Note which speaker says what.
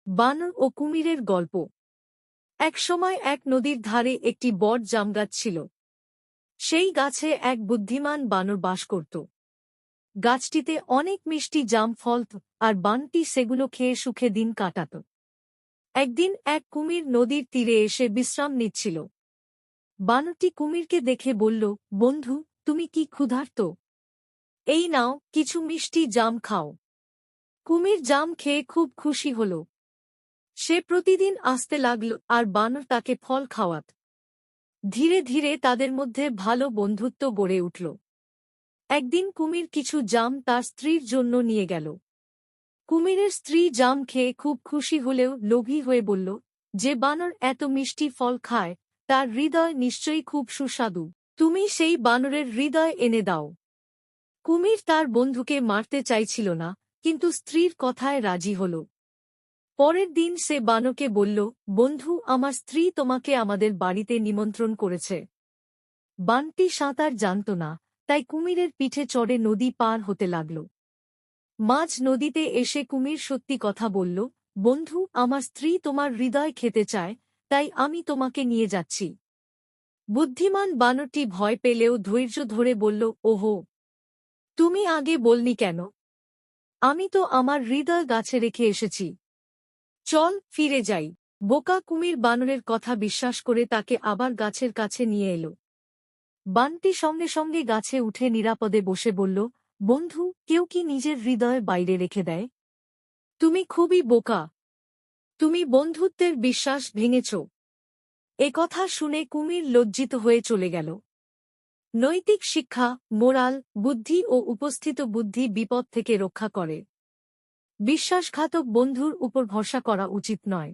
Speaker 1: বানর ও কুমিরের গল্প। একসময় এক নদীর ধারে একটি বট জামগাছ ছিল। সেই গাছে এক বুদ্ধিমান বানর বাস করত। গাছটিতে অনেক মিষ্টি জাম ফলত, আর বানরটি সেগুলো খেয়ে সুখে দিন কাটাত। একদিন এক কুমির নদীর তীরে এসে বিশ্রাম নিচ্ছিল। বানরটি কুমিরকে দেখে বলল, বন্ধু, তুমি কি ক্ষুধার্ত? এই নাও, কিছু মিষ্টি জাম খাও। কুমির জাম খেয়ে খুব খুশি হল। সে প্রতিদিন আসতে লাগল আর বানর তাকে ফল খাওয়াত। ধীরে ধীরে তাদের মধ্যে ভালো বন্ধুত্ব গড়ে উঠল। একদিন কুমির কিছু জাম তার স্ত্রীর জন্য নিয়ে গেল। কুমিরের স্ত্রী জাম খেয়ে খুব খুশি হলেও লোভী হয়ে বলল, যে বানর এত মিষ্টি ফল খায় তার হৃদয় নিশ্চয়ই খুব সুস্বাদু। তুমি সেই বানরের হৃদয় এনে দাও। কুমির তার বন্ধুকে মারতে চাইছিল না, কিন্তু স্ত্রীর কথায় রাজি হল। পরের দিন সে বানরকে বলল, বন্ধু, আমার স্ত্রী তোমাকে আমাদের বাড়িতে নিমন্ত্রণ করেছে। বানরটি সাঁতার জানত না, তাই কুমিরের পিঠে চড়ে নদী পার হতে লাগল। মাঝ নদীতে এসে কুমির সত্যি কথা বলল, বন্ধু, আমার স্ত্রী তোমার হৃদয় খেতে চায়, তাই আমি তোমাকে নিয়ে যাচ্ছি। বুদ্ধিমান বানরটি ভয় পেলেও ধৈর্য ধরে বলল, ওহো, তুমি আগে বলনি কেন? আমি তো আমার হৃদয় গাছে রেখে এসেছি। চল, ফিরে যাই। বোকা কুমির বানরের কথা বিশ্বাস করে তাকে আবার গাছের কাছে নিয়ে এল। বানটি সঙ্গে সঙ্গে গাছে উঠে নিরাপদে বসে বলল, বন্ধু, কেউ কি নিজের হৃদয় বাইরে রেখে দেয়? তুমি খুবই বোকা। তুমি বন্ধুত্বের বিশ্বাস ভেঙেছ। কথা শুনে কুমির লজ্জিত হয়ে চলে গেল। নৈতিক শিক্ষা, মোরাল, বুদ্ধি ও উপস্থিত বুদ্ধি বিপদ থেকে রক্ষা করে। বিশ্বাসঘাতক বন্ধুর উপর ভরসা করা উচিত নয়।